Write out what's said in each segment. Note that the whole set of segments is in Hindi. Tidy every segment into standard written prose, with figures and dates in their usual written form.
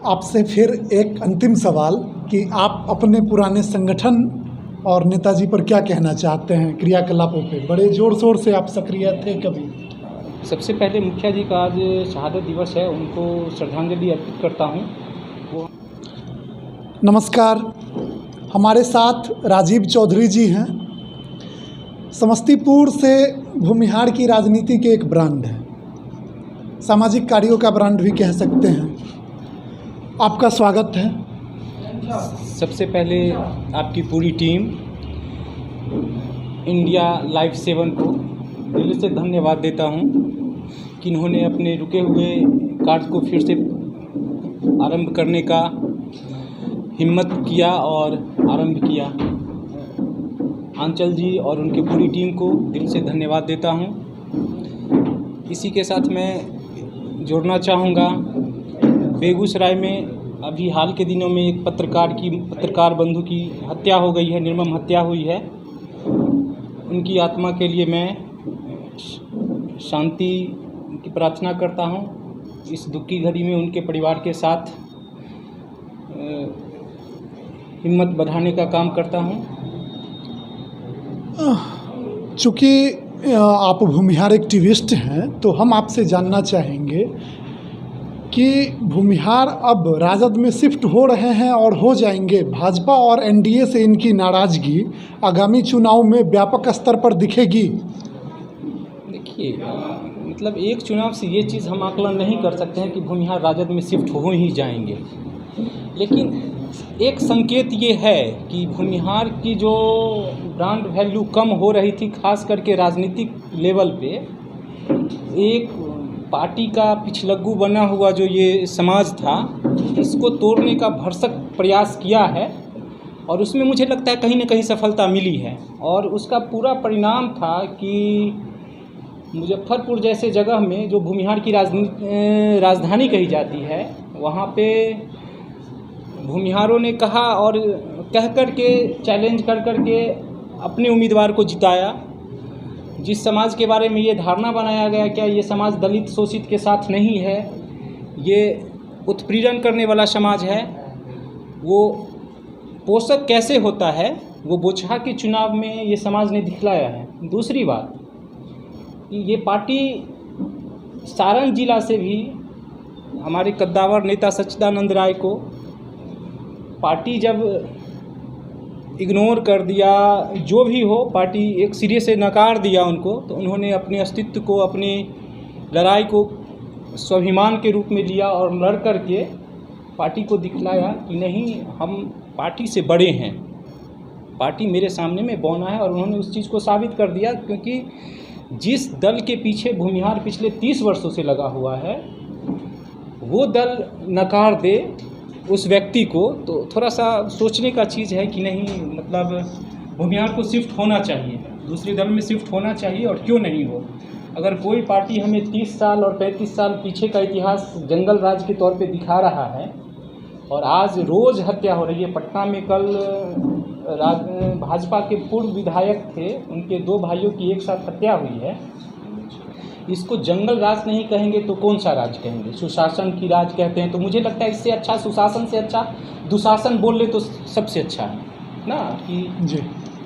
आपसे फिर एक अंतिम सवाल कि आप अपने पुराने संगठन और नेताजी पर क्या कहना चाहते हैं क्रियाकलापों पे? बड़े ज़ोर शोर से आप सक्रिय थे कभी? सबसे पहले मुखिया जी का आज शहादत दिवस है, उनको श्रद्धांजलि अर्पित करता हूँ। वो नमस्कार, हमारे साथ राजीव चौधरी जी हैं। समस्तीपुर से भूमिहार की राजनीति के एक ब्रांड है, सामाजिक कार्यों का ब्रांड भी कह सकते हैं। आपका स्वागत है। सबसे पहले आपकी पूरी टीम इंडिया लाइव 7 को दिल से धन्यवाद देता हूँ कि इन्होंने अपने रुके हुए कार्य को फिर से आरंभ करने का हिम्मत किया और आरंभ किया। आंचल जी और उनकी पूरी टीम को दिल से धन्यवाद देता हूँ। इसी के साथ मैं जोड़ना चाहूँगा, बेगूसराय में अभी हाल के दिनों में एक पत्रकार बंधु की हत्या हो गई है, निर्मम हत्या हुई है। उनकी आत्मा के लिए मैं शांति की प्रार्थना करता हूँ। इस दुख की घड़ी में उनके परिवार के साथ हिम्मत बढ़ाने का काम करता हूँ। चूँकि आप भूमिहार एक्टिविस्ट हैं, तो हम आपसे जानना चाहेंगे कि भूमिहार अब राजद में शिफ्ट हो रहे हैं और हो जाएंगे। भाजपा और एनडीए से इनकी नाराज़गी आगामी चुनाव में व्यापक स्तर पर दिखेगी। देखिए, मतलब एक चुनाव से ये चीज़ हम आकलन नहीं कर सकते हैं कि भूमिहार राजद में शिफ्ट हो ही जाएंगे, लेकिन एक संकेत ये है कि भूमिहार की जो ब्रांड वैल्यू कम हो रही थी, खास करके राजनीतिक लेवल पे, एक पार्टी का पिछलग्गू बना हुआ जो ये समाज था, इसको तोड़ने का भरसक प्रयास किया है और उसमें मुझे लगता है कहीं ना कहीं सफलता मिली है। और उसका पूरा परिणाम था कि मुजफ्फरपुर जैसे जगह में जो भूमिहार की राजधानी कही जाती है, वहाँ पे भूमिहारों ने कहा और कह कर के चैलेंज कर के अपने उम्मीदवार को जिताया। जिस समाज के बारे में ये धारणा बनाया गया क्या ये समाज दलित शोषित के साथ नहीं है, ये उत्पीड़न करने वाला समाज है, वो पोषक कैसे होता है, वो बोचहा के चुनाव में ये समाज ने दिखलाया है। दूसरी बात, ये पार्टी सारण जिला से भी हमारे कद्दावर नेता सच्चिदानंद राय को पार्टी जब इग्नोर कर दिया, जो भी हो, पार्टी एक सिरे से नकार दिया उनको, तो उन्होंने अपने अस्तित्व को, अपनी लड़ाई को स्वाभिमान के रूप में लिया और लड़ कर के पार्टी को दिखलाया कि नहीं, हम पार्टी से बड़े हैं, पार्टी मेरे सामने में बौना है। और उन्होंने उस चीज़ को साबित कर दिया, क्योंकि जिस दल के पीछे भूमिहार पिछले 30 वर्षों से लगा हुआ है, वो दल नकार दे उस व्यक्ति को, तो थोड़ा सा सोचने का चीज़ है कि नहीं, मतलब भूमिहार को शिफ्ट होना चाहिए, दूसरे दल में शिफ्ट होना चाहिए, और क्यों नहीं हो। अगर कोई पार्टी हमें 30 साल और 35 साल पीछे का इतिहास जंगल राज के तौर पे दिखा रहा है और आज रोज़ हत्या हो रही है। पटना में कल भाजपा के पूर्व विधायक थे, उनके 2 भाइयों की एक साथ हत्या हुई है। इसको जंगल राज नहीं कहेंगे तो कौन सा राज कहेंगे? सुशासन की राज कहते हैं। तो मुझे लगता है इससे अच्छा, सुशासन से अच्छा दुशासन बोल ले तो सबसे अच्छा है ना, कि जी,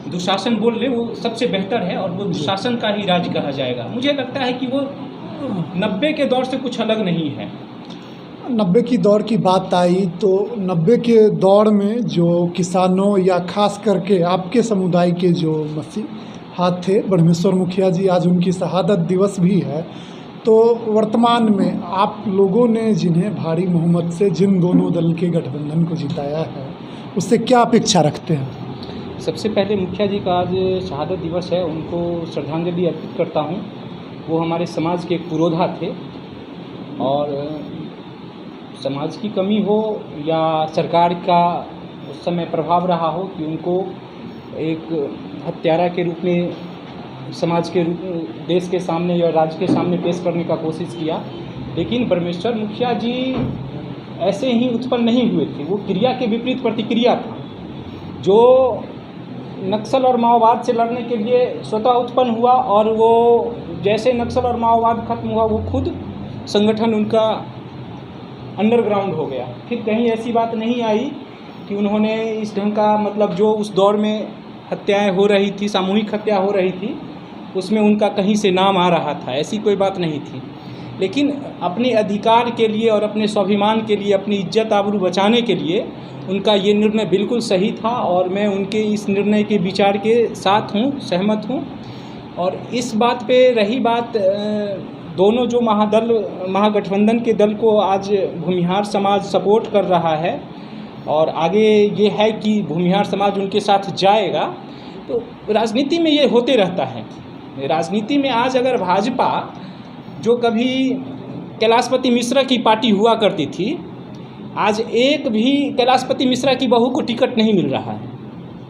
दुशासन बोल ले वो सबसे बेहतर है और वो दुशासन का ही राज कहा जाएगा। मुझे लगता है कि वो 90 के दौर से कुछ अलग नहीं है। 90 की दौर की बात आई तो 90 के दौर में जो किसानों या खास करके आपके समुदाय के जो हाथ थे, ब्रह्मेश्वर मुखिया जी, आज उनकी शहादत दिवस भी है, तो वर्तमान में आप लोगों ने जिन्हें भारी बहुमत से जिन दोनों दल के गठबंधन को जिताया है, उससे क्या अपेक्षा रखते हैं? सबसे पहले मुखिया जी का आज शहादत दिवस है, उनको श्रद्धांजलि अर्पित करता हूँ। वो हमारे समाज के एक पुरोधा थे और समाज की कमी हो या सरकार का उस समय प्रभाव रहा हो कि उनको एक हत्यारा के रूप में समाज के देश के सामने या राज्य के सामने पेश करने का कोशिश किया, लेकिन ब्रह्मेश्वर मुखिया जी ऐसे ही उत्पन्न नहीं हुए थे। वो क्रिया के विपरीत प्रतिक्रिया था, जो नक्सल और माओवाद से लड़ने के लिए स्वतः उत्पन्न हुआ और वो जैसे नक्सल और माओवाद खत्म हुआ, वो खुद संगठन उनका अंडरग्राउंड हो गया। फिर कहीं ऐसी बात नहीं आई कि उन्होंने इस ढंग का मतलब जो उस दौर में हत्याएं हो रही थी, सामूहिक हत्या हो रही थी, उसमें उनका कहीं से नाम आ रहा था, ऐसी कोई बात नहीं थी। लेकिन अपने अधिकार के लिए और अपने स्वाभिमान के लिए, अपनी इज्जत आबरू बचाने के लिए उनका ये निर्णय बिल्कुल सही था और मैं उनके इस निर्णय के विचार के साथ हूँ, सहमत हूँ। और इस बात पे रही बात, दोनों जो महागठबंधन के दल को आज भूमिहार समाज सपोर्ट कर रहा है और आगे ये है कि भूमिहार समाज उनके साथ जाएगा, तो राजनीति में ये होते रहता है। राजनीति में आज अगर भाजपा, जो कभी कैलाशपति मिश्रा की पार्टी हुआ करती थी, आज एक भी कैलाशपति मिश्रा की बहू को टिकट नहीं मिल रहा है।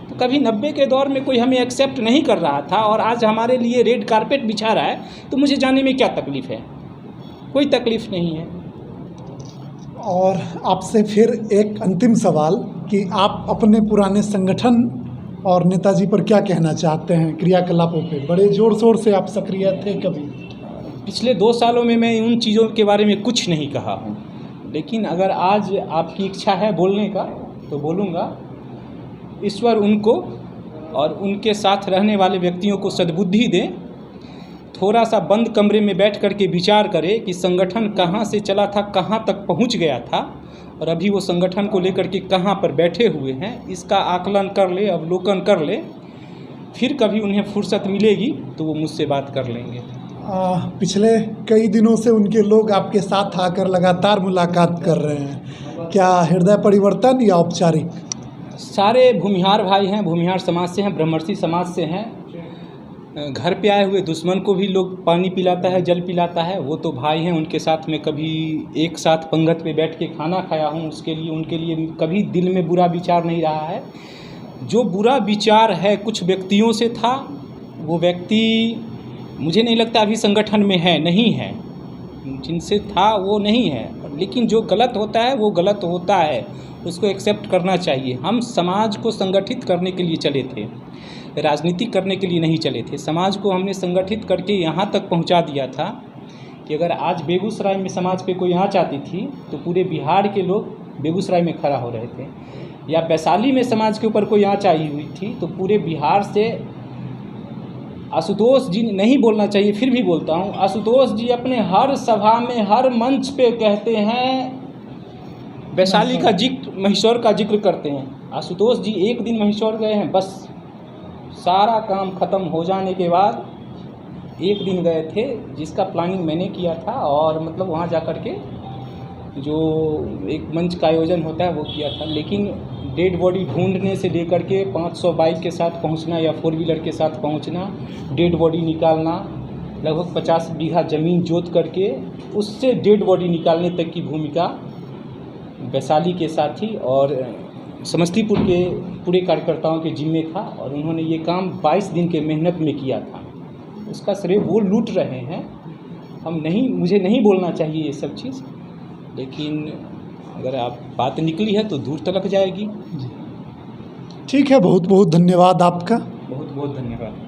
तो कभी 90 के दौर में कोई हमें एक्सेप्ट नहीं कर रहा था और आज हमारे लिए रेड कारपेट बिछा रहा है, तो मुझे जाने में क्या तकलीफ़ है? कोई तकलीफ़ नहीं है। और आपसे फिर एक अंतिम सवाल कि आप अपने पुराने संगठन और नेताजी पर क्या कहना चाहते हैं? क्रियाकलापों पे बड़े ज़ोर शोर से आप सक्रिय थे कभी? पिछले 2 सालों में मैं उन चीज़ों के बारे में कुछ नहीं कहा हूँ, लेकिन अगर आज आपकी इच्छा है बोलने का तो बोलूँगा। ईश्वर उनको और उनके साथ रहने वाले व्यक्तियों को सद्बुद्धि दें। थोड़ा सा बंद कमरे में बैठ कर के विचार करें कि संगठन कहाँ से चला था, कहाँ तक पहुँच गया था और अभी वो संगठन को लेकर के कहाँ पर बैठे हुए हैं, इसका आकलन कर ले, अवलोकन कर ले। फिर कभी उन्हें फुर्सत मिलेगी तो वो मुझसे बात कर लेंगे। पिछले कई दिनों से उनके लोग आपके साथ आकर लगातार मुलाकात कर रहे हैं, क्या हृदय परिवर्तन या औपचारिक? सारे भूमिहार भाई हैं, भूमिहार समाज से हैं, ब्रह्मर्षि समाज से हैं। घर पे आए हुए दुश्मन को भी लोग पानी पिलाता है, जल पिलाता है, वो तो भाई हैं। उनके साथ में कभी एक साथ पंगत पे बैठ के खाना खाया हूँ, उसके लिए उनके लिए कभी दिल में बुरा विचार नहीं रहा है। जो बुरा विचार है कुछ व्यक्तियों से था, वो व्यक्ति मुझे नहीं लगता अभी संगठन में है, नहीं है। जिनसे था वो नहीं है, लेकिन जो गलत होता है वो गलत होता है, उसको एक्सेप्ट करना चाहिए। हम समाज को संगठित करने के लिए चले थे, राजनीति करने के लिए नहीं चले थे। समाज को हमने संगठित करके यहाँ तक पहुँचा दिया था कि अगर आज बेगूसराय में समाज पे कोई आँच आती थी तो पूरे बिहार के लोग बेगूसराय में खड़ा हो रहे थे, या वैशाली में समाज के ऊपर कोई आँच आई हुई थी तो पूरे बिहार से आशुतोष जी, नहीं बोलना चाहिए फिर भी बोलता हूँ, आशुतोष जी अपने हर सभा में, हर मंच पे कहते हैं, वैशाली का जिक्र, महिषौर का जिक्र करते हैं। आशुतोष जी एक दिन महिषौर गए हैं, बस सारा काम ख़त्म हो जाने के बाद एक दिन गए थे, जिसका प्लानिंग मैंने किया था और मतलब वहाँ जा कर के जो एक मंच का आयोजन होता है वो किया था। लेकिन डेड बॉडी ढूंढने से लेकर के 500 बाइक के साथ पहुंचना या 4 व्हीलर के साथ पहुंचना, डेड बॉडी निकालना, लगभग 50 बीघा ज़मीन जोत करके उससे डेड बॉडी निकालने तक की भूमिका वैशाली के साथी और समस्तीपुर के पूरे कार्यकर्ताओं के जिम्मे था और उन्होंने ये काम 22 दिन के मेहनत में किया था। उसका श्रेय वो लूट रहे हैं। मुझे नहीं बोलना चाहिए ये सब चीज़, लेकिन अगर आप बात निकली है तो दूर तक जाएगी। ठीक है, बहुत बहुत धन्यवाद आपका। बहुत बहुत धन्यवाद।